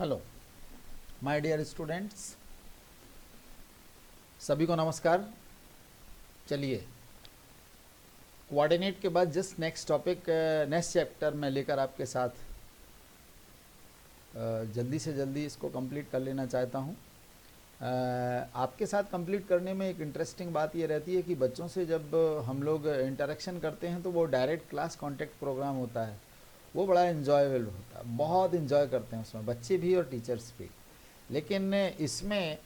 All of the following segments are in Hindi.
हेलो माय डियर स्टूडेंट्स, सभी को नमस्कार। चलिए, कोऑर्डिनेट के बाद just next topic, next chapter मैं लेकर आपके साथ जल्दी से जल्दी इसको कंप्लीट कर लेना चाहता हूँ। आपके साथ कंप्लीट करने में एक इंटरेस्टिंग बात ये रहती है कि बच्चों से जब हम लोग इंटरेक्शन करते हैं तो वो डायरेक्ट क्लास कांटेक्ट प्रोग्राम होता है, वो बड़ा इन्जॉयबल होता है, बहुत इन्जॉय करते हैं उसमें बच्चे भी और टीचर्स भी। लेकिन इसमें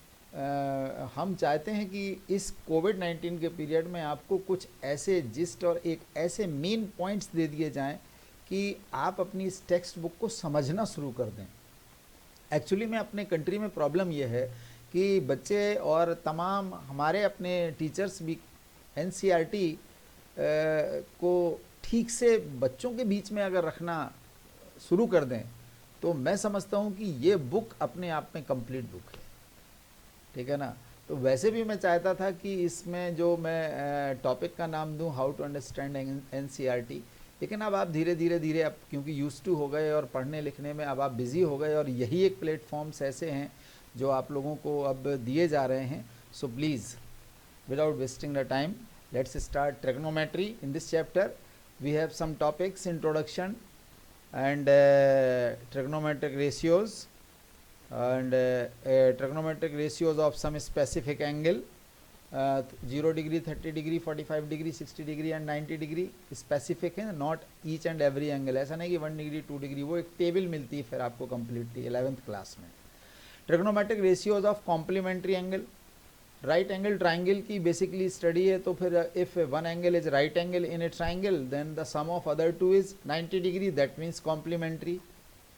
हम चाहते हैं कि इस कोविड-19 के पीरियड में आपको कुछ ऐसे जिस्ट और एक ऐसे मेन पॉइंट्स दे दिए जाएं कि आप अपनी इस टेक्स्ट बुक को समझना शुरू कर दें। एक्चुअली में अपने कंट्री में प्रॉब्लम ये है कि बच्चे और तमाम हमारे अपने टीचर्स भी एनसीईआरटी को ठीक से बच्चों के बीच में अगर रखना शुरू कर दें तो मैं समझता हूँ कि ये बुक अपने आप में कंप्लीट बुक है, ठीक है ना। तो वैसे भी मैं चाहता था कि इसमें जो मैं टॉपिक का नाम दूं हाउ टू अंडरस्टैंड एनसीईआरटी, लेकिन अब आप धीरे अब क्योंकि यूज्ड टू हो गए और पढ़ने लिखने में अब आप बिज़ी हो गए और यही एक प्लेटफॉर्म्स ऐसे हैं जो आप लोगों को अब दिए जा रहे हैं। So please without wasting the time let's start trigonometry. In this chapter we have some topics, introduction and trigonometric ratios and trigonometric ratios of some specific angle, 0 degree, 30 degree, 45 degree, 60 degree and 90 degree specific है, not each and every angle। ऐसा नहीं कि 1 degree 2 degree, वो एक टेबल मिलती है फिर आपको कम्प्लीटली 11th क्लास में। trigonometric ratios of complementary angle, right angle triangle की बेसिकली स्टडी है। तो फिर if one angle is right angle in a triangle then the sum of other two is 90 degree, that means complementary,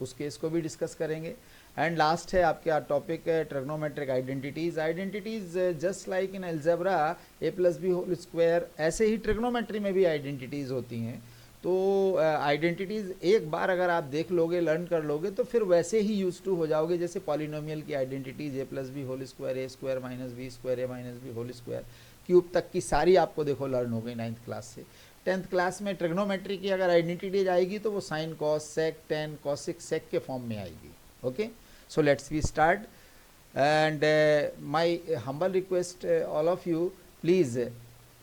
उस केस को भी डिस्कस करेंगे। एंड लास्ट है आपके topic trigonometric identities. Identities just like in algebra a plus B whole square, ऐसे ही ट्रिग्नोमेट्री में भी आइडेंटिटीज़ होती हैं। तो आइडेंटिटीज़ एक बार अगर आप देख लोगे, लर्न कर लोगे तो फिर वैसे ही यूज टू हो जाओगे। जैसे पॉलिनोमियल की identities A plus B whole square, A square minus B square, A minus B whole square, cube तक की सारी आपको देखो लर्न हो गई 9th क्लास से। 10th क्लास में ट्रिग्नोमेट्री की अगर आइडेंटिटीज आएगी तो वो sine cos sec tan cosec sec के फॉर्म में आएगी। Okay, so let's we start and my humble request all of you, please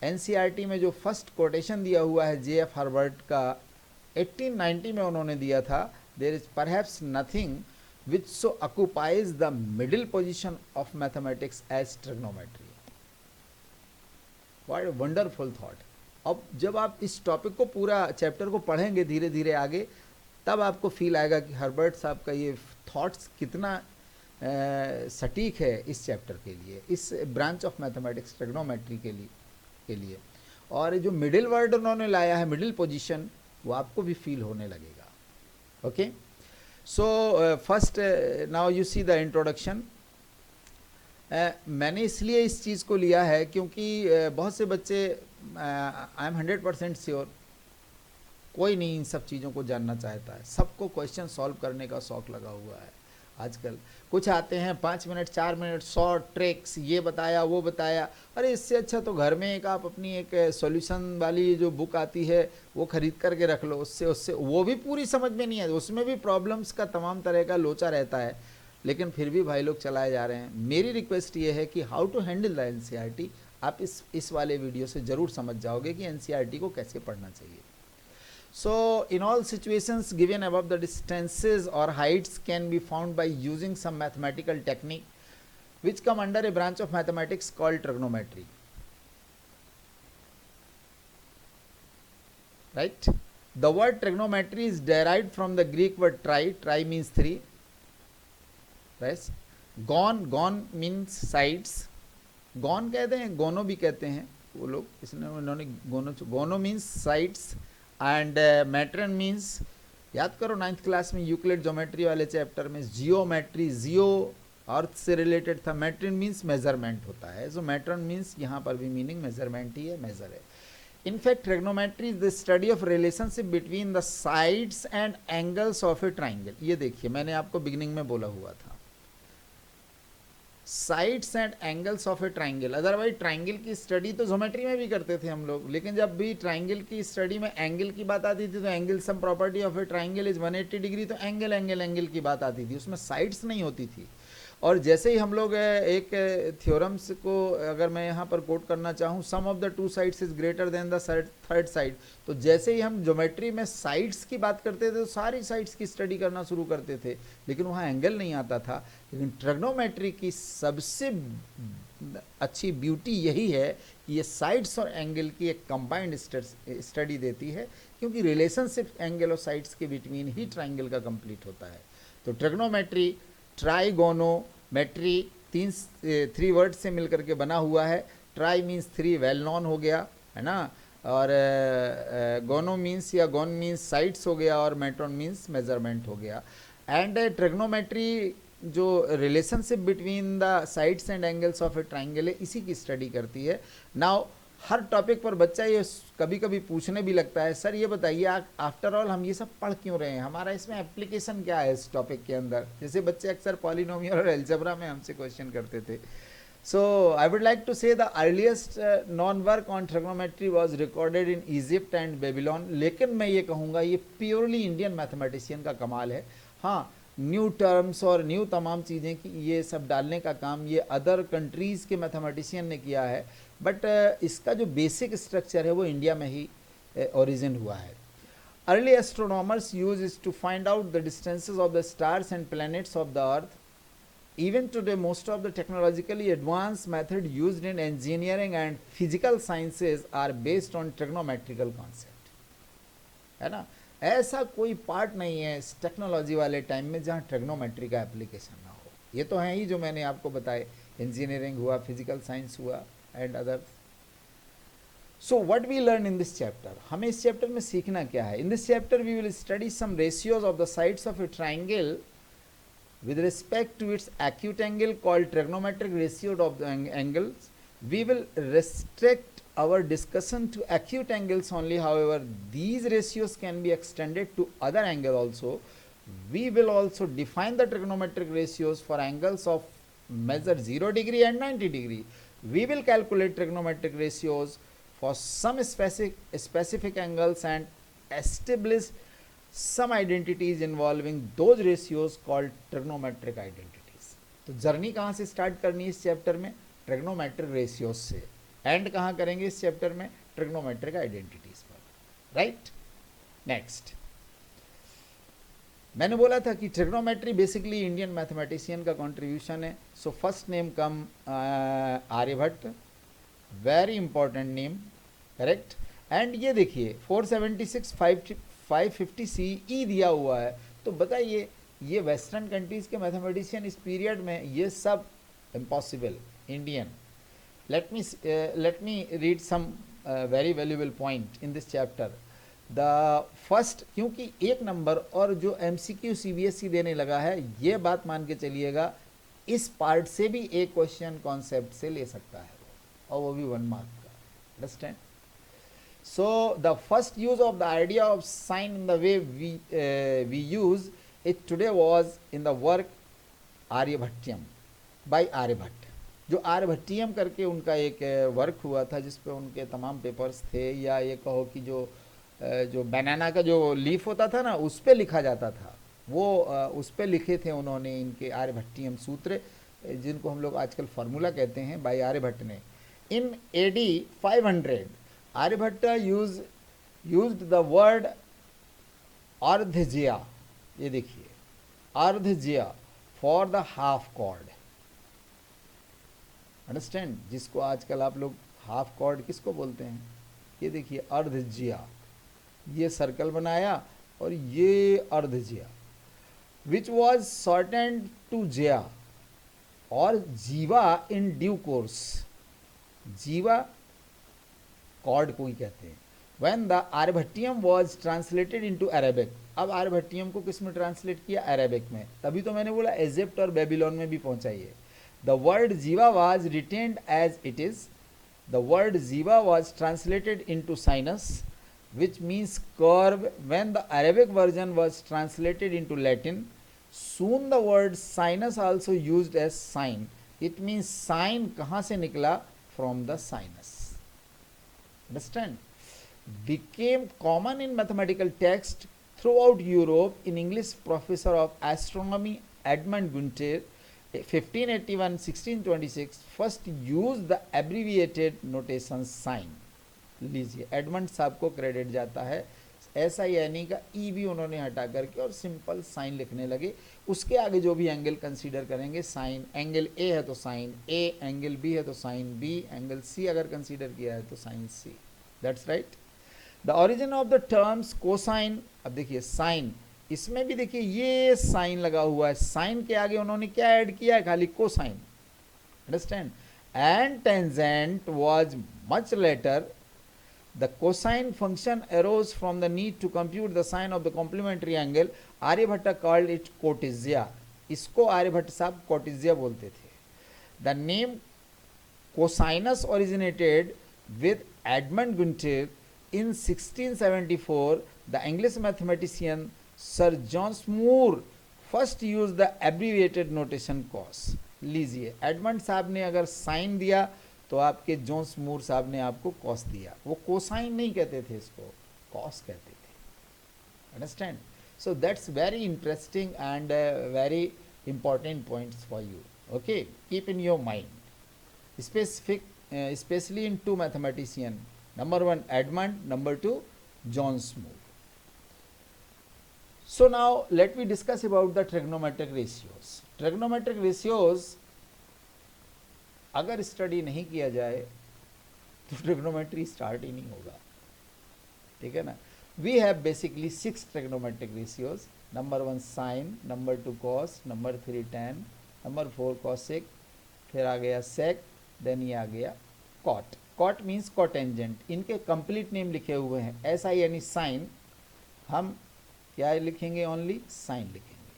NCERT में जो फर्स्ट कोटेशन दिया हुआ है जेएफ हर्बर्ट का 1890 में उन्होंने दिया था, there is perhaps nothing which so occupies the middle position of mathematics as trigonometry. What a wonderful thought. अब जब आप इस टॉपिक को पूरा चैप्टर को पढ़ेंगे धीरे धीरे आगे, तब आपको फील आएगा कि हर्बर्ट साहब का ये थॉट्स कितना सटीक है इस चैप्टर के लिए, इस ब्रांच ऑफ मैथमेटिक्स ट्रिग्नोमेट्री के लिए। और जो मिडिल वर्ड उन्होंने लाया है, मिडिल पोजीशन, वो आपको भी फील होने लगेगा। Okay, so first now you see the introduction. मैंने इसलिए इस चीज़ को लिया है क्योंकि बहुत से बच्चे, आई एम 100% श्योर, कोई नहीं इन सब चीज़ों को जानना चाहता है। सबको क्वेश्चन सॉल्व करने का शौक लगा हुआ है आजकल। कुछ आते हैं 5 मिनट 4 मिनट शॉर्ट ट्रिक्स, ये बताया वो बताया। अरे इससे अच्छा तो घर में एक आप अपनी एक सॉल्यूशन वाली जो बुक आती है वो खरीद करके रख लो, उससे वो भी पूरी समझ में नहीं है, उसमें भी प्रॉब्लम्स का तमाम तरह का लोचा रहता है, लेकिन फिर भी भाई लोग चलाए जा रहे हैं। मेरी रिक्वेस्ट ये है कि how to handle the NCERT, आप इस वाले वीडियो से ज़रूर समझ जाओगे कि एनसीईआरटी को कैसे पढ़ना चाहिए। So in all situations given above, the distances or heights can be found by using some mathematical technique which come under a branch of mathematics called trigonometry. Right? The word trigonometry is derived from the Greek word tri. Tri means 3. Right? Gon means sides. Gon कहते हैं, गोनो भी कहते हैं वो लोग, इसने उन्होंने गोनो means sides and matron means, याद करो 9th क्लास में यूक्लिड ज्योमेट्री वाले चैप्टर में जियोमेट्री, जियो अर्थ से रिलेटेड था, मैट्रन मीन्स मेजरमेंट होता है। सो मैट्रन मीन्स यहाँ पर भी मीनिंग मेजरमेंट ही है, मेजर है। In fact trigonometry is the study of relationship between the sides and angles of a triangle. ये देखिए मैंने आपको बिगिनिंग में बोला हुआ था, sides and angles of a triangle. Otherwise triangle की स्टडी तो ज्योमेट्री में भी करते थे हम लोग, लेकिन जब भी ट्राइंगल की स्टडी में एंगल की बात आती थी तो angle sum property of a triangle is 180 degree, तो एंगल एंगल एंगल की बात आती थी, उसमें साइड्स नहीं होती थी। और जैसे ही हम लोग एक थ्योरम्स को अगर मैं यहाँ पर कोट करना चाहूँ, sum of the two sides is greater than the third side, तो जैसे ही हम ज्योमेट्री में साइड्स की बात करते थे तो सारी साइड्स की स्टडी करना शुरू करते थे, लेकिन वहाँ एंगल नहीं आता था। लेकिन ट्रिग्नोमेट्री की सबसे अच्छी ब्यूटी यही है कि ये साइड्स और एंगल की एक कंबाइंड स्टडी देती है, क्योंकि रिलेशनशिप एंगल और साइड्स के बिटवीन ही ट्राइंगल का कंप्लीट होता है। तो ट्रिग्नोमेट्री ट्राइगोनोमेट्री थ्री वर्ड से मिलकर के बना हुआ है। Try means three, well non हो गया है ना, और गोनो मीन्स या गोन मीन्स साइड्स हो गया, और मेट्रॉन मीन्स मेजरमेंट हो गया। एंड ट्रिग्नोमेट्री जो relationship between the sides and angles of a triangle है, इसी की स्टडी करती है। नाउ हर टॉपिक पर बच्चा ये कभी कभी पूछने भी लगता है, सर ये बताइए आफ्टर ऑल हम ये सब पढ़ क्यों रहे हैं, हमारा इसमें एप्लीकेशन क्या है इस टॉपिक के अंदर। जैसे बच्चे अक्सर पॉलिनोमियल और एल्जेब्रा में हमसे क्वेश्चन करते थे। सो आई वुड लाइक टू से the earliest non work on trigonometry was recorded in Egypt and Babylon. लेकिन मैं ये कहूँगा ये प्योरली इंडियन मैथमेटिशियन का कमाल है। हाँ, न्यू टर्म्स और न्यू तमाम चीज़ें की ये सब डालने का काम ये अदर कंट्रीज़ के मैथमेटिशियन ने किया है, बट इसका जो बेसिक स्ट्रक्चर है वो इंडिया में ही ओरिजिन हुआ है। Early astronomers use is to find out the distances of the stars and planets of the earth. Even today, most of the technologically advanced method used in engineering and physical sciences are based on trigonometrical concept, है ना। ऐसा कोई पार्ट नहीं है इस टेक्नोलॉजी वाले टाइम में जहाँ ट्रिग्नोमेट्री का एप्लीकेशन ना हो। ये तो हैं ही जो मैंने आपको बताए, इंजीनियरिंग हुआ, फिजिकल साइंस हुआ and other. So what we learn in this chapter, हमें इस चैप्टर में सीखना क्या है। In this chapter we will study some ratios of the sides of a triangle with respect to its acute angle called trigonometric ratio of the angles. We will restrict our discussion to acute angles only. However, these ratios can be extended to other angles also. We will also define the trigonometric ratios for angles of measure 0 degree and 90 degree. We will calculate trigonometric ratios for some specific angles and establish some identities involving those ratios called trigonometric identities. तो जर्नी कहाँ से स्टार्ट करनी है इस चैप्टर में, ट्रिग्नोमेट्रिक रेशियोज से, एंड कहाँ करेंगे इस चैप्टर में, ट्रिग्नोमेट्रिक आइडेंटिटीज पर, राइट। नेक्स्ट, मैंने बोला था कि ट्रिग्नोमेट्री बेसिकली इंडियन मैथमेटिशियन का कंट्रीब्यूशन है। So first name come Aryabhatta, very important name, correct. And ये देखिए 476 550 CE दिया हुआ है। तो बताइए ये वेस्टर्न कंट्रीज़ के मैथमेटिशियन इस पीरियड में ये सब impossible, Indian. Let me read some very valuable point in this chapter. The first, क्योंकि एक नंबर और जो MCQ CBSE देने लगा है, ये बात मान के चलिएगा इस पार्ट से भी एक क्वेश्चन कॉन्सेप्ट से ले सकता है, और वो भी 1 मार्क का, understand. So the first use of the idea of sign in the way we use it today was in the work Aryabhatyam by Aryabhatta। जो आर्यभट्टियम करके उनका एक वर्क हुआ था जिस पे उनके तमाम पेपर्स थे, या ये कहो कि जो बनाना का जो लीफ होता था ना उस पे लिखा जाता था, वो उस पे लिखे थे उन्होंने इनके आर्यभट्टियम सूत्र, जिनको हम लोग आजकल फार्मूला कहते हैं, बाई आर्यभट्ट ने। इन AD 500 Aryabhatta used the word ardhya, ये देखिए ardhya for the half chord, understand, जिसको आजकल आप लोग हाफ कॉर्ड किसको बोलते हैं। ये देखिए अर्धज्या, ये सर्कल बनाया और ये अर्धज्या, विच वॉज शॉर्टेंड टू ज्या और जीवा इन ड्यू कोर्स। जीवा कॉर्ड को ही कहते हैं। When the Aryabhatiyam was translated into Arabic, अब आर्यभट्टियम को किस में ट्रांसलेट किया, अरेबिक में, तभी तो मैंने बोला इजिप्ट और बेबीलोन में भी पहुंचाइए। The word jiva was retained as it is. The word jiva was translated into sinus, which means curve, when the Arabic version was translated into Latin. Soon the word sinus also used as sine. It means sign कहाँ से निकला? From the sinus. Understand? became common in mathematical text throughout Europe. In English professor of astronomy Edmund Gunther 1581-1626 first used the abbreviated notation sign. लीजिए, एडमंड साहब को क्रेडिट जाता है. SINE का ई भी उन्होंने हटा करके और सिंपल साइन लिखने लगे. उसके आगे जो भी एंगल कंसीडर करेंगे, साइन एंगल ए है तो साइन ए, एंगल बी है तो साइन बी, एंगल सी अगर कंसीडर किया है तो sine C. That's right. The origin of the terms cosine. अब देखिए साइन, इसमें भी देखिए ये साइन लगा हुआ है, साइन के आगे उन्होंने क्या ऐड किया है? खाली cosine. Understand? And tangent was much later. The cosine function arose from the need to compute the sine of the complementary angle. Aryabhata called it kotijya. इसको आर्यभट्ट साहब कोटिजिया बोलते थे. The name cosinus originated with Edmund Gunter. In 1674, the English mathematician Sir John Moore first used the abbreviated notation cos. लीजिए, एडमंड साहब ने अगर साइन दिया तो आपके जॉन्स मूर साहब ने आपको कॉस दिया. वो कोसाइन नहीं कहते थे, इसको कॉस कहते थे. Understand? So that's very interesting and very important points for you. Okay, keep in your mind. Specific specially in two mathematician. Number 1 Edmund, number 2 John Moore. So now let me discuss about the trigonometric ratios. Trigonometric ratios अगर स्टडी नहीं किया जाए तो ट्रिग्नोमेट्री स्टार्ट ही नहीं होगा. ठीक है ना? We have basically 6 trigonometric ratios. Number 1 sin, number 2 cos, number 3 tan, number 4 cosec, फिर आ गया sec, then ये आ गया cot. Cot means cotangent. इनके कंप्लीट नेम लिखे हुए हैं. SINE साइन, हम क्या लिखेंगे? ओनली साइन लिखेंगे.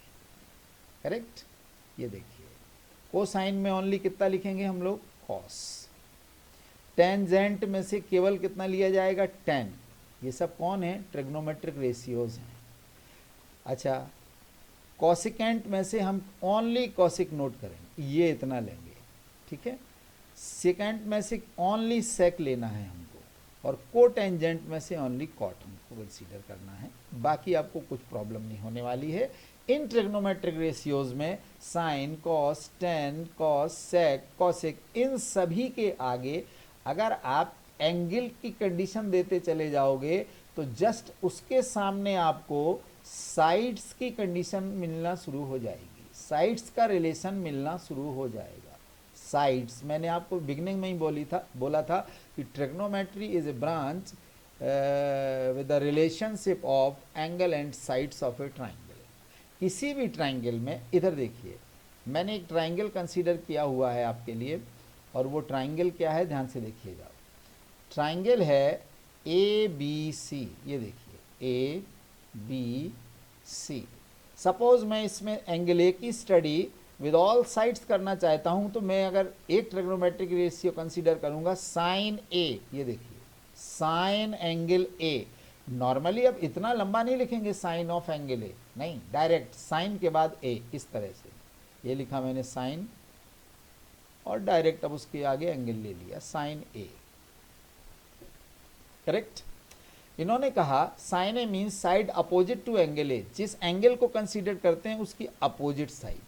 करेक्ट? ये देखिए, कोसाइन में ओनली कितना लिखेंगे हम लोग? कॉस. टेंजेंट में से केवल कितना लिया जाएगा? टेन. ये सब कौन है? ट्रिग्नोमेट्रिक रेशियोज हैं. अच्छा, कॉसिकेंट में से हम ओनली कॉसिक नोट करेंगे, ये इतना लेंगे. ठीक है? सेकेंड में से ओनली सेक लेना है हमको, और कोटेंजेंट में से ओनली कॉट हमको कंसीडर करना है. बाकी आपको कुछ प्रॉब्लम नहीं होने वाली है. इन ट्रिग्नोमेट्रिक रेशियोज में साइन, कॉस, टेन, कॉस, सेक, कॉसेक, इन सभी के आगे अगर आप एंगल की कंडीशन देते चले जाओगे तो जस्ट उसके सामने आपको साइड्स की कंडीशन मिलना शुरू हो जाएगी. साइड्स का रिलेशन मिलना शुरू हो जाएगा. साइड्स, मैंने आपको बिगनिंग में ही बोला था कि trigonometry is a branch with the relationship of angle and sides of a triangle. किसी भी ट्राइंगल में, इधर देखिए, मैंने एक ट्राइंगल कंसीडर किया हुआ है आपके लिए, और वो ट्राइंगल क्या है? ध्यान से देखिएगा. ट्राइंगल है ABC. ये देखिए ABC. सपोज मैं इसमें एंगल ए की स्टडी विद ऑल साइड्स करना चाहता हूं, तो मैं अगर एक ट्रिग्नोमेट्रिक रेशियो कंसीडर करूंगा साइन ए. ये देखिए, साइन एंगल ए. नॉर्मली अब इतना लंबा नहीं लिखेंगे साइन ऑफ एंगल ए, नहीं, डायरेक्ट साइन के बाद ए, इस तरह से. ये लिखा मैंने साइन, और डायरेक्ट अब उसके आगे एंगल ले लिया, साइन ए. करेक्ट? इन्होंने कहा sine A means side opposite to angle A. जिस एंगल को कंसीडर करते हैं उसकी अपोजिट साइड,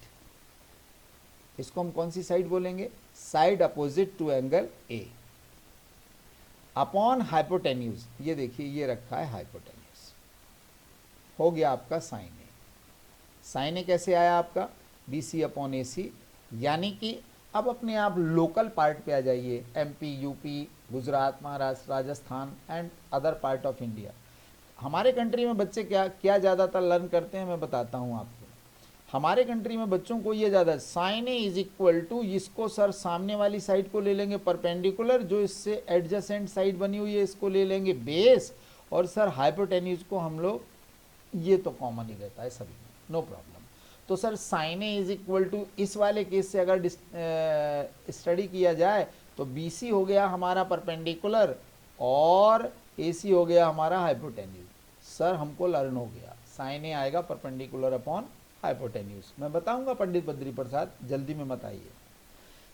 इसको हम कौन सी साइड बोलेंगे? Side opposite to angle A. Upon hypotenuse. ये देखिए, ये रखा है हाइपोटेन्यूज. हो गया आपका साइन ए. साइन ए कैसे आया आपका? BC upon AC. यानी कि अब अपने आप लोकल पार्ट पे आ जाइए. MP, UP, Gujarat, Maharashtra, Rajasthan and other part of India. हमारे कंट्री में बच्चे क्या ज़्यादातर लर्न करते हैं, मैं बताता हूँ आपको. हमारे कंट्री में बच्चों को ये ज़्यादा, sine A is equal to, इसको सर सामने वाली साइड को ले लेंगे परपेंडिकुलर, जो इससे एडजेसेंट साइड बनी हुई है इसको ले लेंगे बेस, और सर हाइपोटेन्यूज को हम लोग, ये तो कॉमन ही रहता है सभी में, नो प्रॉब्लम. तो sir sine A is equal to, इस वाले केस से अगर स्टडी किया जाए तो BC हो गया हमारा परपेंडिकुलर, और AC हो गया हमारा हाइपोटेन्यूज. सर हमको लर्न हो गया, साइन ए आएगा परपेंडिकुलर अपॉन हाइपोटेन्यूज. मैं बताऊंगा पंडित बद्री प्रसाद, जल्दी में मत आइए.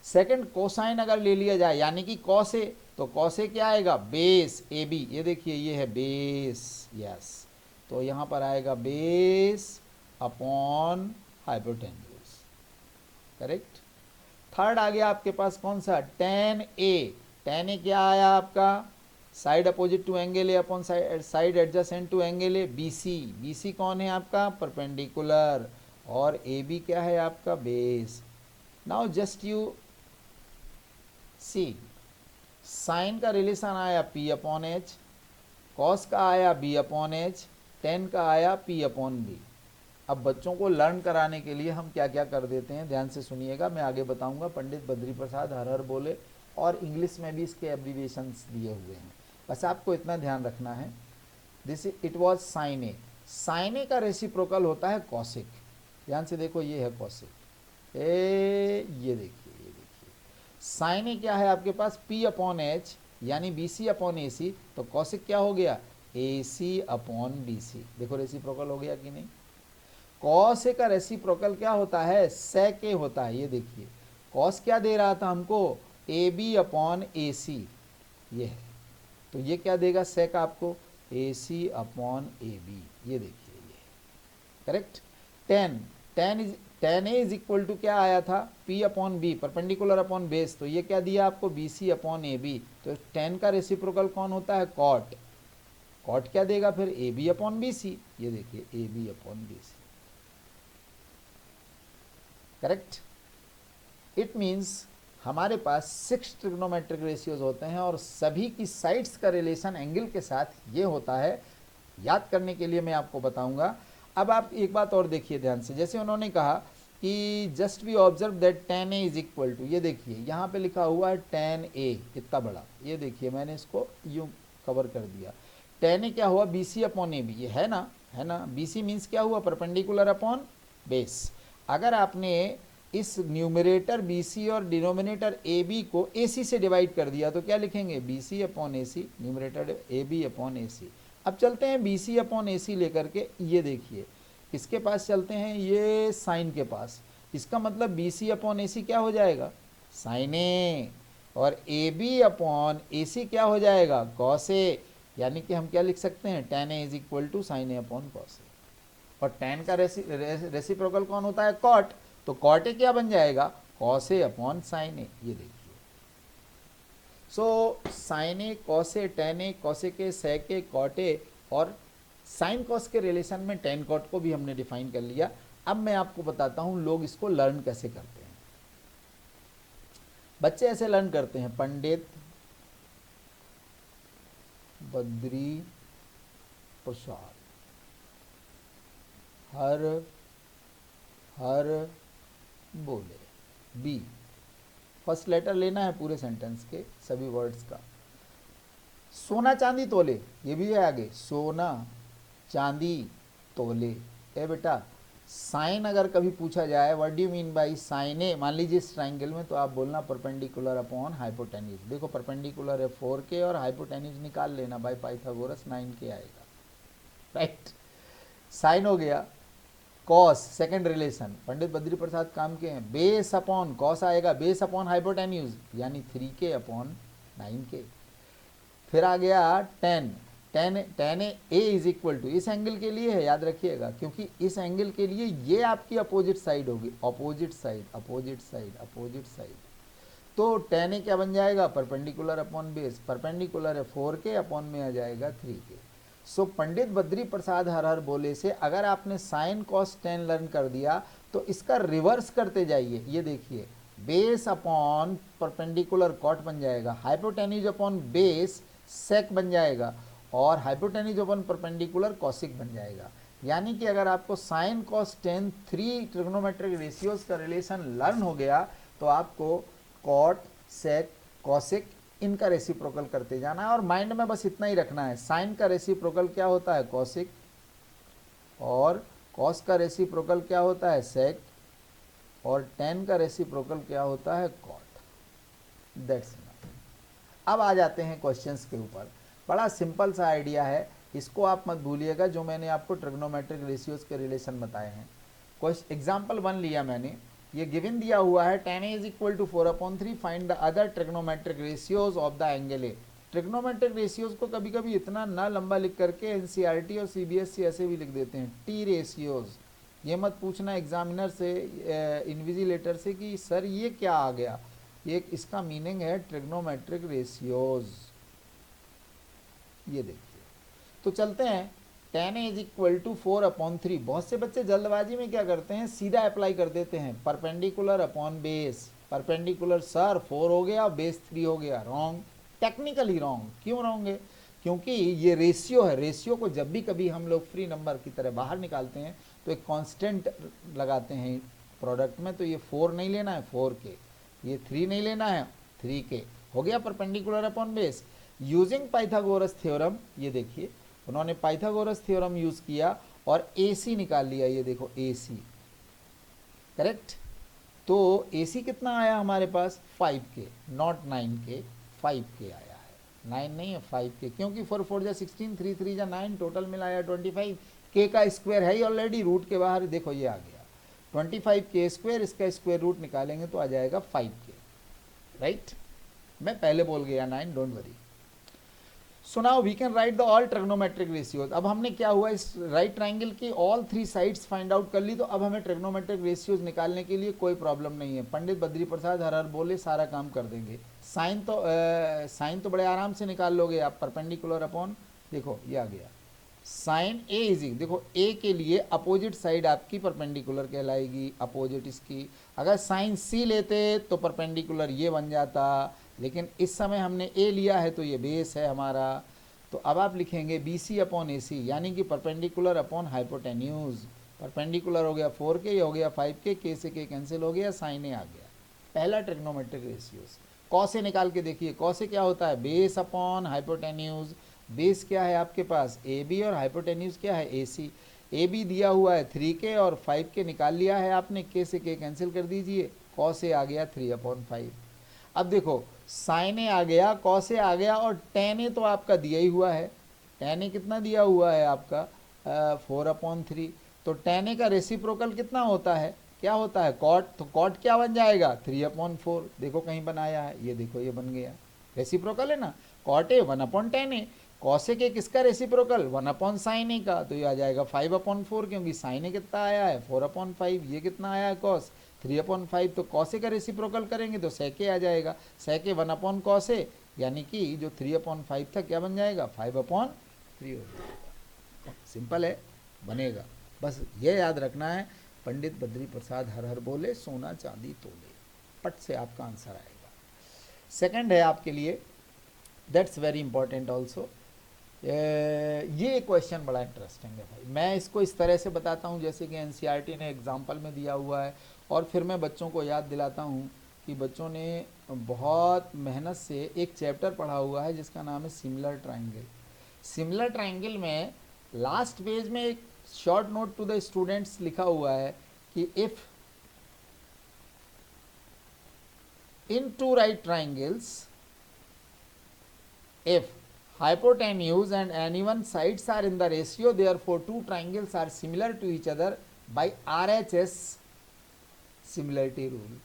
सेकंड कोसाइन अगर ले लिया जाए यानी कि कॉस ए, तो कॉस ए क्या आएगा, बेस ए बी, ये देखिए ये है बेस, यस, तो यहाँ पर आएगा base upon hypotenuse, correct. Third आ गया आपके पास कौन सा, टेन ए, टेन ए क्या आया आपका, side opposite to angle A upon side adjacent to angle A, B C, B C कौन है आपका, परपेंडिकुलर, और ए बी क्या है आपका, base. Now just you see, sine का रिलेशन आया पी अपॉन एच, कॉस का आया बी अपॉन एच, टेन का आया पी अपॉन बी। अब बच्चों को लर्न कराने के लिए हम क्या क्या कर देते हैं, ध्यान से सुनिएगा, मैं आगे बताऊंगा। पंडित बद्री प्रसाद हर हर बोले, और इंग्लिश में भी इसके एब्रीविएशंस दिए हुए हैं, बस आपको इतना ध्यान रखना है। This it was sine A, sine A का रेसिप्रोकल होता है कॉसिक, ध्यान से देखो ये है कॉसिक, ये देखिए साइन ए क्या है आपके पास, पी अपॉन एच यानी बी सी अपॉन ए सी, तो कॉसिक क्या हो गया, ए सी अपॉन बी सी। देखो रेसिप्रोकल हो गया कि नहीं। कॉस ए का रेसिप्रोकल क्या होता है, सेक ए होता है, ये देखिए कॉस क्या दे रहा था हमको, ए बी अपॉन ए सी, ये है, तो ये क्या देगा सेक आपको, ए सी अपॉन ए बी, ये देखिए ये, correct. Tan, tan A is equal to क्या आया था, P upon B, perpendicular upon base, तो ये क्या दिया आपको, B C upon A B, तो टेन का रेसिप्रोकल कौन होता है, कॉट, कॉट क्या देगा फिर, A B upon B C, ये देखिए A B upon B C, correct. It means हमारे पास 6 ट्रिग्नोमेट्रिक रेशियोज होते हैं और सभी की साइड्स का रिलेशन एंगल के साथ ये होता है। याद करने के लिए मैं आपको बताऊंगा। अब आप एक बात और देखिए ध्यान से, जैसे उन्होंने कहा कि just we observe that tan A is equal to, ये देखिए यहाँ पे लिखा हुआ है टेन ए, इतना बड़ा, ये देखिए मैंने इसको यूं कवर कर दिया। टेन ए क्या हुआ, B C upon A B, ये है ना, बी सी मीन्स क्या हुआ, परपेंडिकुलर अपॉन बेस। अगर आपने इस न्यूमरेटर बी सी और डिनोमिनेटर ए बी को ए सी से डिवाइड कर दिया तो क्या लिखेंगे, B C upon A C, numerator A B upon A C. अब चलते हैं बी सी अपॉन ए सी लेकर के, ये देखिए किसके पास चलते हैं, ये साइन के पास, इसका मतलब बी सी अपॉन ए सी क्या हो जाएगा, साइन ए, और ए बी अपॉन ए सी क्या हो जाएगा, कॉस ए, यानी कि हम क्या लिख सकते हैं, tan A is equal to sine A upon cos A. और टेन का रेसिप्रोकल कौन होता है, कॉट, तो कॉट ए क्या बन जाएगा, कॉस ए अपॉन साइन ए, ये देखिए। So sine A, cos A, ten A, cos A के, सेक ए, कॉट ए, और साइन कॉस के रिलेशन में टेन कॉट को भी हमने डिफाइन कर लिया। अब मैं आपको बताता हूं लोग इसको लर्न कैसे करते हैं। बच्चे ऐसे लर्न करते हैं, पंडित बद्री प्रसाद हर हर बोले, बी, फर्स्ट लेटर लेना है पूरे सेंटेंस के सभी वर्ड्स का। सोना चांदी तोले, ये भी है आगे, सोना चांदी तोले। ए बेटा, साइन अगर कभी पूछा जाए, what do you mean by sine A, मान लीजिए इस ट्राइंगल में, तो आप बोलना परपेंडिकुलर अपॉन हाइपोटेन्यूज। देखो परपेंडिकुलर है 4k और हाइपोटेन्यूज निकाल लेना बाय पाइथागोरस 9k आएगा, राइट। साइन हो गया, cos second relation, Pandit Badri Prasad काम के हैं, बेस अपॉन कॉस आएगा, बेस अपॉन हाइपोटेन्यूज यानी 3k अपॉन 9k। फिर आ गया tan, tan A is equal to, इस एंगल के लिए है, याद रखिएगा, क्योंकि इस एंगल के लिए ये आपकी अपोजिट साइड होगी, opposite side, opposite side, opposite side. तो टेन ए क्या बन जाएगा, परपेंडिकुलर अपॉन बेस, परपेंडिकुलर है 4k, अपॉन में आ जाएगा 3k। सो पंडित बद्री प्रसाद हर हर बोले से अगर आपने साइन कॉस टेन लर्न कर दिया तो इसका रिवर्स करते जाइए। ये देखिए बेस अपॉन परपेंडिकुलर कॉट बन जाएगा, हाइपोटेन्यूज अपॉन बेस सेक बन जाएगा, और हाइपोटेन्यूज अपॉन परपेंडिकुलर कॉसिक बन जाएगा। यानी कि अगर आपको sine cos tan 3 trigonometric ratios का रिलेशन लर्न हो गया तो आपको कॉट, सेक, कॉसिक इनका रेसिप्रोकल करते जाना है, और माइंड में बस इतना ही रखना है, साइन का रेसिप्रोकल क्या होता है, कॉसिक, और कॉस का रेसिप्रोकल क्या होता है, सेक, और टेन का रेसिप्रोकल क्या होता है, कॉट। That's enough. अब आ जाते हैं क्वेश्चंस के ऊपर। बड़ा सिंपल सा आइडिया है, इसको आप मत भूलिएगा, जो मैंने आपको ट्रिग्नोमेट्रिक रेशियोज के रिलेशन बताए हैं। एग्जाम्पल 1 लिया मैंने, ये गिवन दिया हुआ है tan A is equal to 4/3, find the other trigonometric ratios of the angle A. Trigonometric ratios को कभी कभी इतना ना लंबा लिख करके एनसीईआरटी और सीबीएसई ऐसे भी लिख देते हैं टी रेशियोज। ये मत पूछना एग्जामिनर से, इन्विजिलेटर से कि सर ये क्या आ गया, ये इसका मीनिंग है ट्रिग्नोमेट्रिक रेशियोज। ये देखिए, तो चलते हैं। tan A is equal to 4/3। बहुत से बच्चे जल्दबाजी में क्या करते हैं, सीधा अप्लाई कर देते हैं perpendicular upon base. Perpendicular sir 4 हो गया, बेस 3 हो गया। Wrong, technically wrong. क्यों रॉन्ग है? क्योंकि ये रेशियो है। रेशियो को जब भी कभी हम लोग फ्री नंबर की तरह बाहर निकालते हैं तो एक कांस्टेंट लगाते हैं प्रोडक्ट में। तो ये 4 नहीं लेना है 4 के, ये 3 नहीं लेना है 3 के, हो गया perpendicular upon base. Using Pythagoras theorem, ये देखिए उन्होंने पाइथागोरस थ्योरम यूज किया और AC निकाल लिया। ये देखो AC, करेक्ट। तो AC कितना आया हमारे पास 5 के, नॉट 9 के, 5 के आया है, 9 नहीं है 5 के, क्योंकि 4 4 जा 16, 3 3 जा 9, टोटल मिलाया 25। के का स्क्वायर है ही ऑलरेडी, रूट के बाहर देखो ये आ गया 25 के स्क्वायर, इसका स्क्वायर रूट निकालेंगे तो आ जाएगा 5 के, राइट। मैं पहले बोल गया 9, don't worry. So now we can write the all trigonometric ratios. अब हमने क्या हुआ, इस राइट ट्राइंगल की ऑल 3 साइड्स फाइंड आउट कर ली, तो अब हमें ट्रिग्नोमेट्रिक रेशियोज निकालने के लिए कोई प्रॉब्लम नहीं है। पंडित बद्री प्रसाद हर हर बोले सारा काम कर देंगे। साइन तो बड़े आराम से निकाल लोगे आप, परपेंडिकुलर अपॉन, देखो ये आ गया साइन ए इज, देखो ए के लिए अपोजिट साइड आपकी परपेंडिकुलर कहलाएगी, अपोजिट इसकी। अगर साइन सी लेते तो परपेंडिकुलर ये बन जाता, लेकिन इस समय हमने ए लिया है तो ये बेस है हमारा। तो अब आप लिखेंगे BC अपॉन AC, यानी कि परपेंडिकुलर अपॉन हाइपोटेन्यूज। परपेंडिकुलर हो गया 4 के, ये हो गया 5 के से के कैंसिल हो गया, साइन ए आ गया। पहला ट्रिग्नोमेट्रिक रेशियोज। कॉस ए निकाल के देखिए, कॉस ए क्या होता है, बेस अपॉन हाइपोटेन्यूज। बेस क्या है आपके पास AB और हाइपोटेन्यूज क्या है AC। AB दिया हुआ है 3 के और 5 के निकाल लिया है आपने, के से के कैंसिल कर दीजिए, कॉस ए आ गया 3/5। अब देखो साइन ए आ गया, कॉस ए आ गया, और टेन ए तो आपका दिया ही हुआ है। टेन ए कितना दिया हुआ है आपका 4/3। तो टेन ए का रेसिप्रोकल कितना होता है, क्या होता है कॉट। तो कॉट क्या बन जाएगा 3/4। देखो कहीं बनाया है, ये देखो ये बन गया, रेसिप्रोकल है ना, cot A 1/10 A. Cos A के किसका रेसिप्रोकल 1/sin ए का, तो ये आ जाएगा 5/4, क्योंकि साइन ए कितना आया है 4/5, ये कितना आया है कॉस 3/5। तो कॉस ए का रेसिप्रोकल करेंगे तो सेक ए आ जाएगा, सेक ए 1/cos ए, यानी कि जो 3/5 था क्या बन जाएगा 5/3 हो जाएगा। सिंपल है, बनेगा। बस ये याद रखना है, पंडित बद्री प्रसाद हर हर बोले सोना चांदी तोले, पट से आपका आंसर आएगा। सेकंड है आपके लिए, दैट्स वेरी इंपॉर्टेंट ऑल्सो। ये क्वेश्चन बड़ा इंटरेस्टिंग है भाई। मैं इसको इस तरह से बताता हूँ जैसे कि एनसीईआरटी ने एग्जाम्पल में दिया हुआ है, और फिर मैं बच्चों को याद दिलाता हूँ कि बच्चों ने बहुत मेहनत से एक चैप्टर पढ़ा हुआ है जिसका नाम है सिमिलर ट्राइंगल। सिमिलर ट्राइंगल में लास्ट पेज में एक short note to the students लिखा हुआ है कि if in 2 right triangles, if hypotenuse and any one sides are in the ratio, therefore 2 triangles are similar to each other by RHS similarity rule.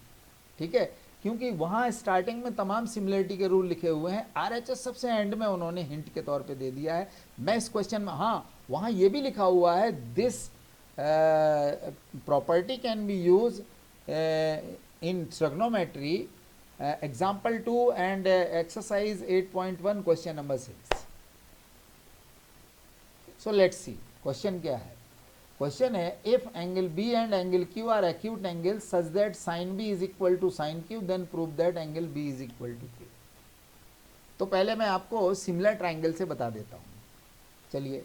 ठीक है, क्योंकि वहाँ स्टार्टिंग में तमाम सिमिलरिटी के रूल लिखे हुए हैं, RHS सबसे एंड में उन्होंने हिंट के तौर पे दे दिया है। मैं इस क्वेश्चन में, हाँ वहाँ ये भी लिखा हुआ है this property can be use in trigonometry, example 2 and exercise 8.1 question number 6। So let's see question क्या है। क्वेश्चन है if angle B and angle Q are acute angle such that sine B is equal to sine Q, then prove that angle B is equal to Q. तो पहले मैं आपको सिमिलर ट्राइंगल से बता देता हूँ। चलिए,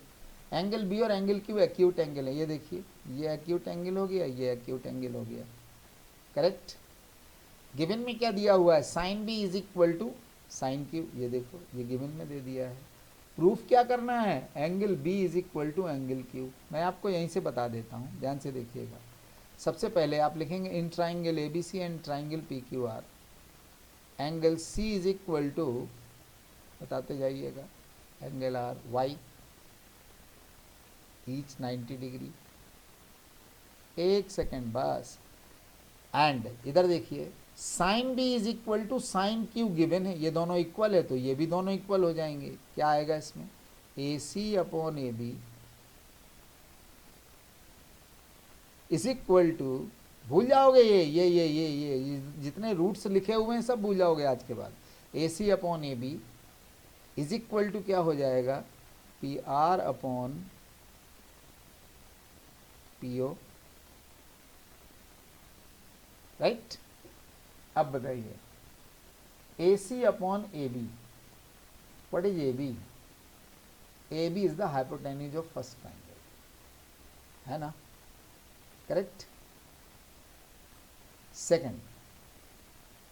एंगल बी और एंगल क्यू एक्यूट एंगल है, ये देखिए ये एक्यूट एंगल हो गया, ये एक्यूट एंगल हो गया, करेक्ट। गिवन में क्या दिया हुआ है, sine B is equal to sine Q, ये देखो ये गिवन में दे दिया है। प्रूफ क्या करना है, angle B is equal to angle Q. मैं आपको यहीं से बता देता हूँ, ध्यान से देखिएगा। सबसे पहले आप लिखेंगे in triangle A B C and triangle P Q R, angle C is equal to, बताते जाइएगा, angle R why each 90 degree. एक सेकेंड बस, एंड इधर देखिए sine B is equal to sine Q given है, ये दोनों इक्वल है तो ये भी दोनों इक्वल हो जाएंगे। क्या आएगा इसमें, A C upon A B is equal to, भूल जाओगे ये जितने रूट्स लिखे हुए हैं सब भूल जाओगे आज के बाद। A C upon A B is equal to क्या हो जाएगा, P R upon P O, right. अब बताइए A C upon A B, what is A B, A B is the hypotenuse of first triangle, है ना, करेक्ट। सेकंड,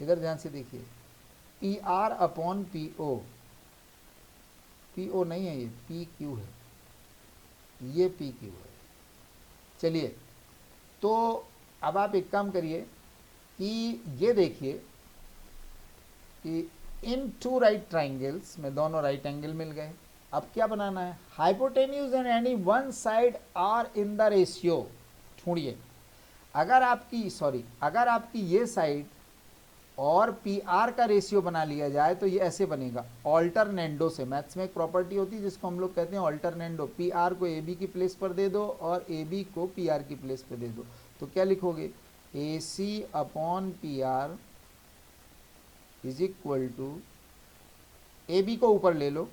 इधर ध्यान से देखिए, P R upon P O, P O नहीं है ये पी क्यू है, ये पी क्यू है। चलिए तो अब आप एक काम करिए कि ये देखिए कि इन टू राइट ट्राइंगल्स में दोनों राइट एंगल मिल गए। अब क्या बनाना है, hypotenuse and any one side are in the ratio. छोड़िए, अगर आपकी ये साइड और पी आर का रेशियो बना लिया जाए तो ये ऐसे बनेगा, ऑल्टरनेंडो से। मैथ्स में एक प्रॉपर्टी होती है जिसको हम लोग कहते हैं ऑल्टरनेंडो, पी आर को ए बी की प्लेस पर दे दो और ए बी को पी आर की प्लेस पर दे दो, तो क्या लिखोगे, A C upon P R is equal to, A B को ऊपर ले लो,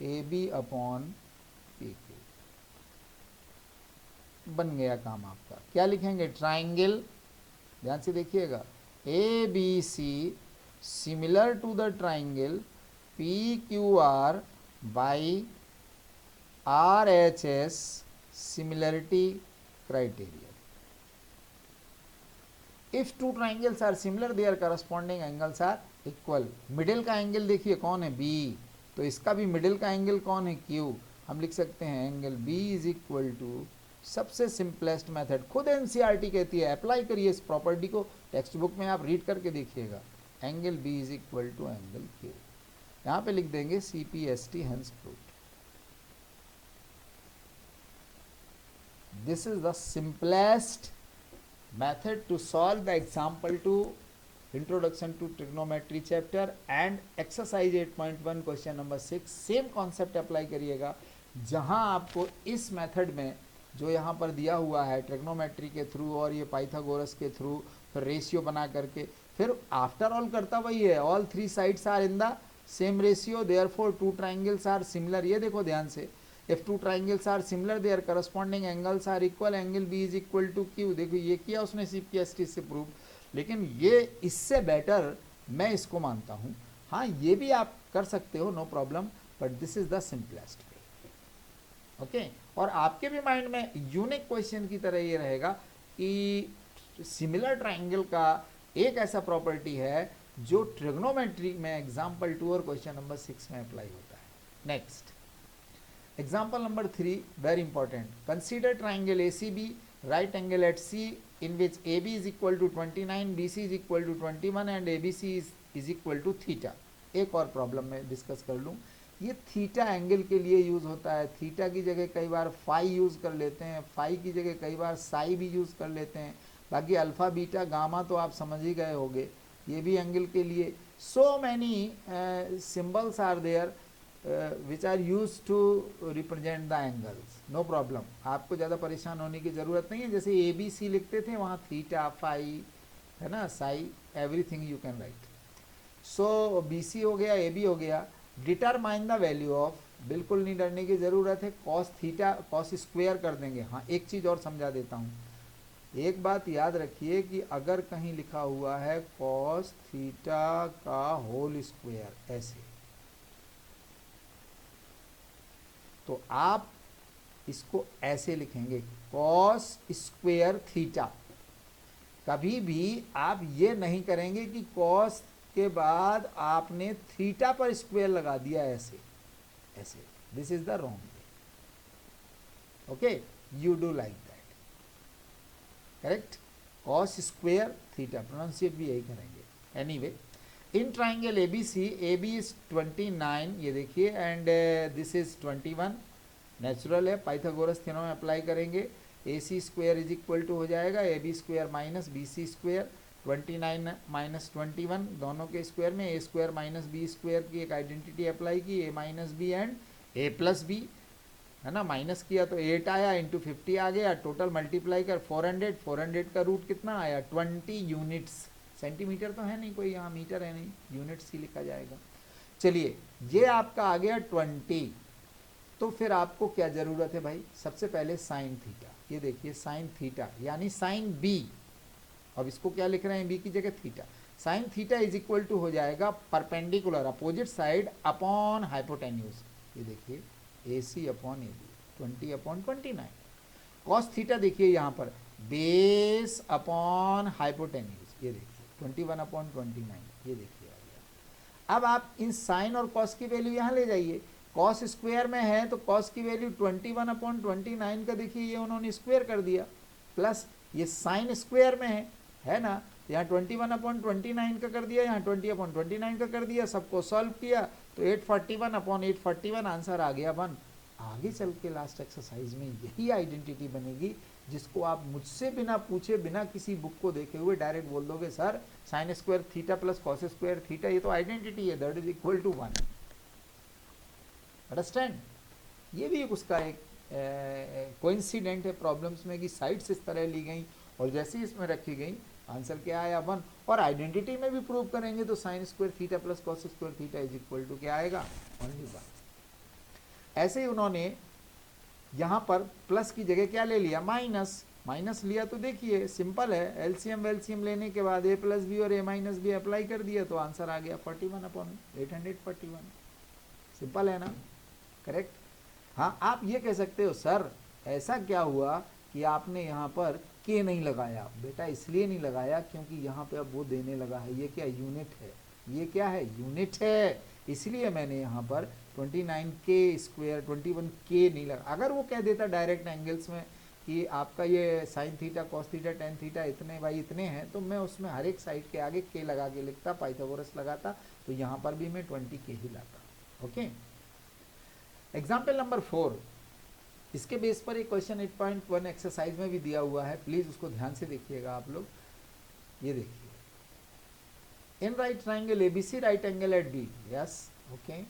A B upon P Q, बन गया काम आपका। क्या लिखेंगे, ट्राइंगल, ध्यान से देखिएगा, A B C similar to the triangle P Q R by R H S similarity criteria. If two triangles are similar their corresponding angles are equal. Middle का एंगल देखिए कौन है, बी, तो इसका भी मिडिल का एंगल कौन है, क्यू। हम लिख सकते हैं angle B is equal to, सबसे सिंपलेस्ट मेथड, खुद एनसीईआरटी कहती है, अप्लाई करिए इस प्रॉपर्टी को, टेक्स्ट बुक में आप रीड करके देखिएगा, angle B is equal to angle Q. यहाँ पे लिख देंगे C P S T, hence proved. This is the simplest method to solve the example to introduction to trigonometry chapter and exercise 8.1 question number 6। Same concept apply करिएगा, जहां आपको इस मेथड में जो यहाँ पर दिया हुआ है ट्रिग्नोमेट्री के थ्रू और ये पाइथागोरस के थ्रू, फिर रेशियो बना करके, फिर आफ्टर ऑल करता वही है, all three sides are in the same ratio, therefore two triangles are similar. ये देखो ध्यान से, if two triangles are similar their corresponding angles are equal, angle B is equal to Q। देखो ये किया उसने CPST से प्रूव, लेकिन ये इससे बेटर मैं इसको मानता हूँ। हाँ ये भी आप कर सकते हो, no problem, but this is the simplest way. Okay, और आपके भी माइंड में यूनिक क्वेश्चन की तरह ये रहेगा कि सिमिलर ट्राइंगल का एक ऐसा प्रॉपर्टी है जो ट्रिग्नोमेट्री में एग्जाम्पल 2 और क्वेश्चन नंबर 6 में अप्लाई होता है। Next, example number 3, very important, consider triangle ACB, right angle at C, in which AB is equal to 29, BC is equal to 21 and ABC is equal to theta। एक और प्रॉब्लम में डिस्कस कर लूँ, ये थीटा एंगल के लिए यूज़ होता है। थीटा की जगह कई बार फाई यूज़ कर लेते हैं, फाई की जगह कई बार साई भी यूज़ कर लेते हैं, बाकी अल्फ़ा बीटा गामा तो आप समझ ही गए होंगे, ये भी एंगल के लिए। So many symbols are there which are used to represent the angles, no problem, आपको ज़्यादा परेशान होने की ज़रूरत नहीं है। जैसे ए बी सी लिखते थे वहाँ थीटा, फाई, है ना, psi, everything you can write. So B C हो गया, ए बी हो गया। डिटरमाइन द वैल्यू ऑफ, बिल्कुल नहीं डरने की ज़रूरत है, कॉस थीटा कॉस स्क्वेयर कर देंगे। हाँ एक चीज़ और समझा देता हूँ, एक बात याद रखिए कि अगर कहीं लिखा हुआ है कॉस थीटा का होल स्क्वेयर ऐसे, तो आप इसको ऐसे लिखेंगे कॉस स्क्वेयर थीटा। कभी भी आप ये नहीं करेंगे कि कॉस के बाद आपने थीटा पर स्क्वेयर लगा दिया ऐसे ऐसे, this is the wrong way. Okay, you do like that, correct, cos square theta, pronunciate भी यही करेंगे। Anyway, in triangle ABC, AB is 29, ये देखिए, एंड दिस इज 21, नेचुरल है, पाइथागोरस थ्योरम अप्लाई करेंगे। A C square is equal to हो जाएगा A B square minus B C square, 29 minus 21 दोनों के स्क्वायर में A square minus B square की एक आइडेंटिटी अप्लाई की, A minus B and A plus B, है ना, माइनस किया तो 8 आया, इंटू 50 आ गया, टोटल मल्टीप्लाई कर 400, 400 का रूट कितना आया 20 यूनिट्स, सेंटीमीटर तो है नहीं कोई यहाँ, मीटर है नहीं, यूनिट्स ही लिखा जाएगा। चलिए ये आपका आ गया 20। तो फिर आपको क्या ज़रूरत है भाई, सबसे पहले साइन थीटा, ये देखिए साइन थीटा यानी साइन बी, अब इसको क्या लिख रहे हैं बी की जगह theta, sine theta is equal to हो जाएगा perpendicular opposite side upon hypotenuse, ये देखिए A C upon A B 20 upon 29, cos theta देखिए यहाँ पर बेस अपॉन हाइपोटेन्यूज, ये देखिए 21 अपॉन 29, ये देखिए आ गया। अब आप इन साइन और कॉस की वैल्यू यहाँ ले जाइए, कॉस स्क्वायर में है तो कॉस की वैल्यू 21 अपॉन 29 का देखिए ये उन्होंने स्क्वायर कर दिया, प्लस ये साइन स्क्वायर में है ना, यहाँ 21 अपॉन 29 का कर दिया, यहाँ 20 अपॉन 29 का कर दिया, सबको सॉल्व किया तो 841 अपॉन 841 आंसर आ गया 1। आगे चल के लास्ट एक्सरसाइज में यही आइडेंटिटी बनेगी जिसको आप मुझसे बिना पूछे बिना किसी बुक को देखे हुए डायरेक्ट बोल दोगे sir sine square theta plus cos square theta, ये तो आइडेंटिटी है, that is equal to 1। Understand, ये भी उसका एक कोइंसिडेंट है प्रॉब्लम्स में कि साइड्स इस तरह ली गई और जैसे इसमें रखी गई आंसर क्या आया 1, और आइडेंटिटी में भी प्रूव करेंगे तो sine square theta plus cos square theta is equal to क्या आएगा ओनली 1। ऐसे ही उन्होंने यहाँ पर प्लस की जगह क्या ले लिया माइनस, माइनस लिया तो देखिए सिंपल है, एलसीएम वेलसीएम लेने के बाद ए प्लस बी और ए माइनस बी अप्लाई कर दिया तो आंसर आ गया 41 अपॉन 841, सिंपल है ना, करेक्ट। हाँ आप ये कह सकते हो सर ऐसा क्या हुआ कि आपने यहाँ पर के नहीं लगाया, बेटा इसलिए नहीं लगाया क्योंकि यहाँ पे अब वो देने लगा है, ये क्या यूनिट है, ये क्या है यूनिट है, इसलिए मैंने यहाँ पर 29 के स्क्वायर 21 के नहीं लगा। अगर वो कह देता डायरेक्ट एंगल्स में कि आपका ये sine theta cos theta tan theta इतने बाई इतने हैं तो मैं उसमें हर एक साइड के आगे के लगा के लिखता, पाइथागोरस लगाता, तो यहाँ पर भी मैं 20 के ही लाता। ओके, एग्जाम्पल नंबर 4, इसके बेस पर एक क्वेश्चन 8.1 एक्सरसाइज में भी दिया हुआ है, प्लीज उसको ध्यान से देखिएगा आप लोग। ये देखिए, in right triangle ABC right angle at B, yes okay,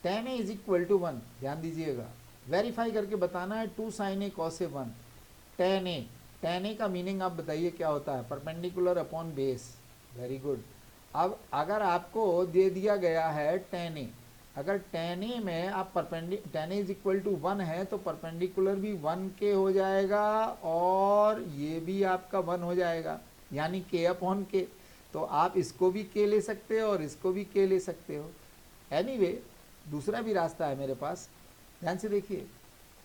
tan a is equal to 1, ध्यान दीजिएगा, वेरीफाई करके बताना है 2 sin a cos a 1, tan a का मीनिंग आप बताइए क्या होता है, perpendicular upon base, very good. अब अगर आपको दे दिया गया है tan a, अगर tan a में आप tan a is equal to 1 है तो परपेंडिकुलर भी 1 के हो जाएगा और ये भी आपका 1 हो जाएगा, यानी k अपॉन k, तो आप इसको भी k ले सकते हो और इसको भी k ले सकते हो। एनीवे दूसरा भी रास्ता है मेरे पास, ध्यान से देखिए।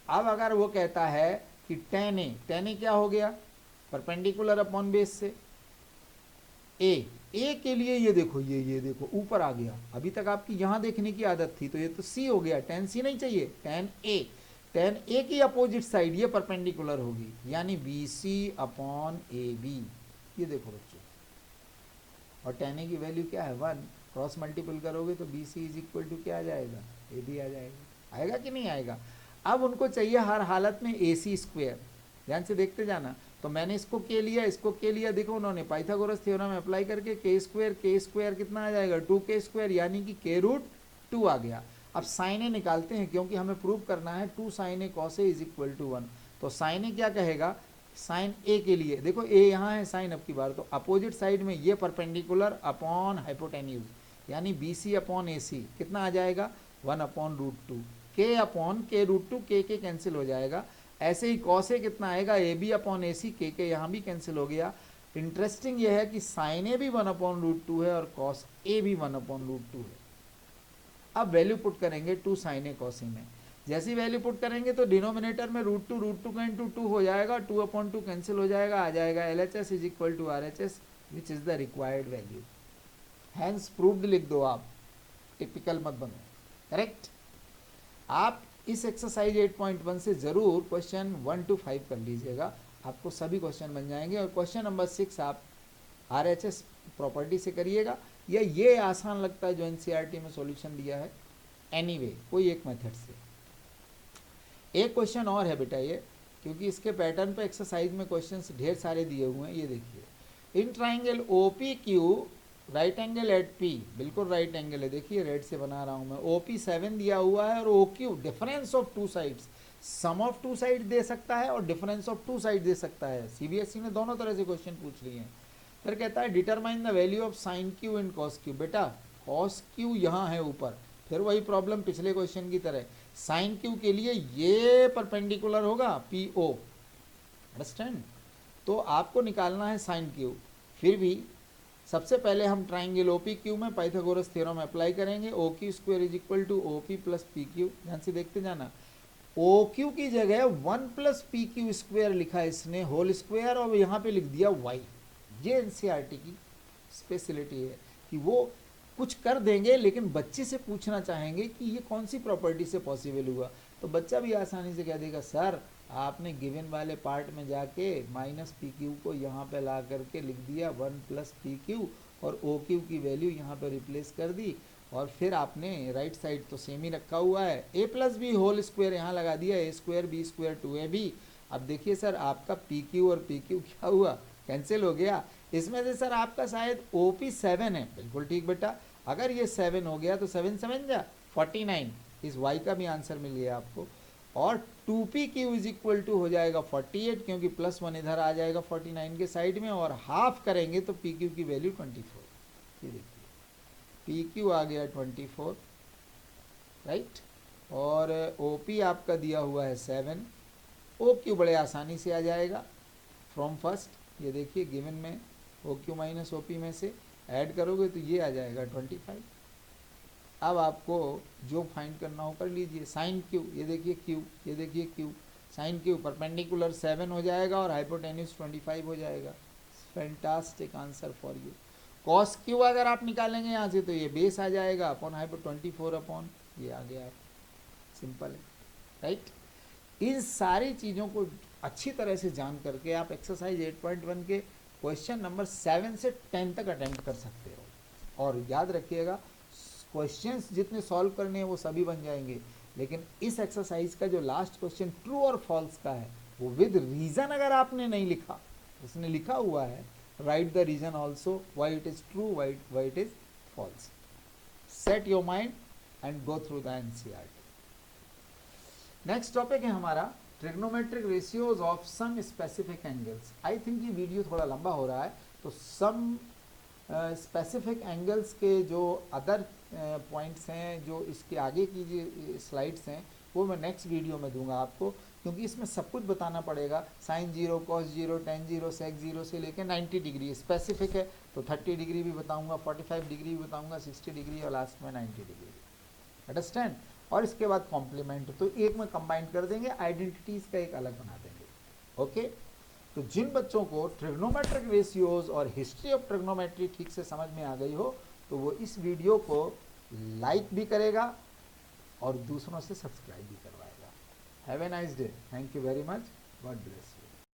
अब अगर वो कहता है कि tan a क्या हो गया परपेंडिकुलर अपॉन बेस से, ए के लिए ये देखो, ये देखो ऊपर आ गया, अभी तक आपकी यहाँ देखने की आदत थी तो ये तो सी हो गया, tan c नहीं चाहिए, tan a की अपोजिट साइड ये परपेंडिकुलर होगी यानी BC अपॉन AB, ये देखो बच्चों, और tan a की वैल्यू क्या है 1, क्रॉस मल्टीपल करोगे तो BC इज इक्वल टू क्या आ जाएगा AB आ जाएगा, आएगा कि नहीं आएगा। अब उनको चाहिए हर हालत में AC स्क्वायर, ध्यान से देखते जाना, तो मैंने इसको के लिया इसको के लिया, देखो उन्होंने पाइथागोरस थ्योरम अप्लाई करके के स्क्वायर कितना आ जाएगा 2k स्क्वायर यानी कि k रूट 2 आ गया। अब साइन ए निकालते हैं क्योंकि हमें प्रूव करना है 2 sin a cos a is equal to 1, तो साइन ए क्या कहेगा, साइन ए के लिए देखो ए यहाँ है साइन अब की बार, तो अपोजिट साइड में ये परपेंडिकुलर अपॉन हाइपोटेन्यूज यानी BC अपॉन AC कितना आ जाएगा 1 upon root 2, k upon k root 2, K cancel हो जाएगा। ऐसे ही कॉस ए कितना आएगा AB अपॉन AC, के यहाँ भी कैंसिल हो गया। इंटरेस्टिंग ये है कि साइन ए भी 1 अपॉन रूट 2 है और कॉस ए भी 1 अपॉन रूट 2 है। अब वैल्यू पुट करेंगे 2 sin a cos a में, जैसी वैल्यू पुट करेंगे तो डिनोमिनेटर में रूट टू का इंटू 2 हो जाएगा, 2 अपॉन 2 कैंसिल हो जाएगा, आ जाएगा LHS is equal to RHS which is the required value, hence proved लिख दो आप, टिपिकल मत बनो, करेक्ट। आप इस एक्सरसाइज 8.1 से जरूर क्वेश्चन 1 to 5 कर लीजिएगा, आपको सभी क्वेश्चन बन जाएंगे। और क्वेश्चन नंबर 6 आप RHS प्रॉपर्टी से करिएगा, या ये आसान लगता है जो NCERT में सॉल्यूशन दिया है, एनीवे कोई एक मेथड से। एक क्वेश्चन और है बेटा, ये क्योंकि इसके पैटर्न पे एक्सरसाइज में क्वेश्चंस ढेर सारे दिए हुए हैं। ये देखिए, in triangle O P Q right angle at P, बिल्कुल राइट एंगल है, देखिए रेड से बना रहा हूँ मैं। ओ पी 7 दिया हुआ है और O Q difference of two sides, sum of two side दे सकता है और डिफरेंस ऑफ टू साइड दे सकता है। सीबीएसई ने दोनों तरह से क्वेश्चन पूछ लिए हैं। फिर कहता है determine the value of sine Q in cos Q. बेटा कॉस क्यू यहाँ है ऊपर, फिर वही प्रॉब्लम पिछले क्वेश्चन की तरह, साइन क्यू के लिए ये परपेंडिकुलर होगा पी ओ, अंडरस्टैंड। तो आपको निकालना है साइन क्यू। फिर भी सबसे पहले हम ट्राइंगल ओ पी क्यू में पाइथागोरस थ्योरम अप्लाई करेंगे। O Q square is equal to O P plus P Q. ध्यान से देखते जाना, ओ क्यू की जगह 1 प्लस पी क्यू स्क्वायर लिखा है इसने होल स्क्वायर, और यहाँ पे लिख दिया वाई। ये एनसीईआरटी की स्पेशलिटी है कि वो कुछ कर देंगे लेकिन बच्चे से पूछना चाहेंगे कि ये कौन सी प्रॉपर्टी से पॉसिबल हुआ। तो बच्चा भी आसानी से कह देगा सर आपने गिवन वाले पार्ट में जाके माइनस पी क्यू को यहाँ पे ला करके लिख दिया 1 प्लस पी क्यू, और ओ क्यू की वैल्यू यहाँ पे रिप्लेस कर दी, और फिर आपने राइट साइड तो सेम ही रखा हुआ है, ए प्लस बी होल स्क्वायर यहाँ लगा दिया, ए स्क्वायर बी स्क्वायर 2ab। अब देखिए सर आपका पी क्यू और पी क्यू क्या हुआ, कैंसिल हो गया। इसमें से सर आपका शायद ओ पी 7 है, बिल्कुल ठीक बेटा, अगर ये 7 हो गया तो 7 7 जा 49, इस वाई का भी आंसर मिल गया आपको। और 2pq इज इक्वल टू हो जाएगा 48, क्योंकि प्लस 1 इधर आ जाएगा 49 के साइड में, और हाफ करेंगे तो pq की वैल्यू 24। ये देखिए pq आ गया 24, राइट, और op आपका दिया हुआ है 7, oq बड़े आसानी से आ जाएगा फ्रॉम फर्स्ट। ये देखिए गिवन में oq माइनस op में से ऐड करोगे तो ये आ जाएगा 25। अब आपको जो फाइंड करना हो कर लीजिए। साइन क्यू, ये देखिए क्यू, ये देखिए क्यू, साइन क्यू परपेंडिकुलर 7 हो जाएगा और हाइपोटेन्यूज 25 हो जाएगा। Fantastic answer for you. Cos Q अगर आप निकालेंगे यहाँ से तो ये बेस आ जाएगा अपॉन हाइपो 24 अपॉन ये आ गया, सिंपल है, राइट। इन सारी चीज़ों को अच्छी तरह से जान करके आप एक्सरसाइज 8.1 के क्वेश्चन नंबर 7 से 10 तक अटेम्प्ट कर सकते हो। और याद रखिएगा क्वेश्चंस जितने सॉल्व करने हैं वो सभी बन जाएंगे, लेकिन इस एक्सरसाइज का जो लास्ट क्वेश्चन ट्रू और फॉल्स का है वो विद रीजन अगर आपने नहीं लिखा, उसने लिखा हुआ है write the reason also why it is true why it is false. Set your mind and go through the NCERT. Next topic है हमारा trigonometric ratios of some specific angles. I think ये वीडियो थोड़ा लंबा हो रहा है, तो सम स्पेसिफिक एंगल्स के जो अदर पॉइंट्स हैं, जो इसके आगे की जो स्लाइड्स हैं, वो मैं नेक्स्ट वीडियो में दूंगा आपको, क्योंकि इसमें सब कुछ बताना पड़ेगा। साइन 0, कॉस 0, टेन 0, सेक 0 से लेकर 90 डिग्री स्पेसिफिक है तो 30 डिग्री भी बताऊंगा, 45 डिग्री भी बताऊंगा, 60 डिग्री और लास्ट में 90 डिग्री, अंडरस्टैंड। और इसके बाद कॉम्प्लीमेंट, तो एक में कंबाइन कर देंगे, आइडेंटिटीज़ का एक अलग बना देंगे, ओके। तो जिन बच्चों को ट्रिग्नोमेट्रिक रेशियोज और हिस्ट्री ऑफ ट्रिग्नोमेट्री ठीक से समझ में आ गई हो तो वो इस वीडियो को लाइक भी करेगा और दूसरों से सब्सक्राइब भी करवाएगा। Have a nice day, thank you very much, God bless you.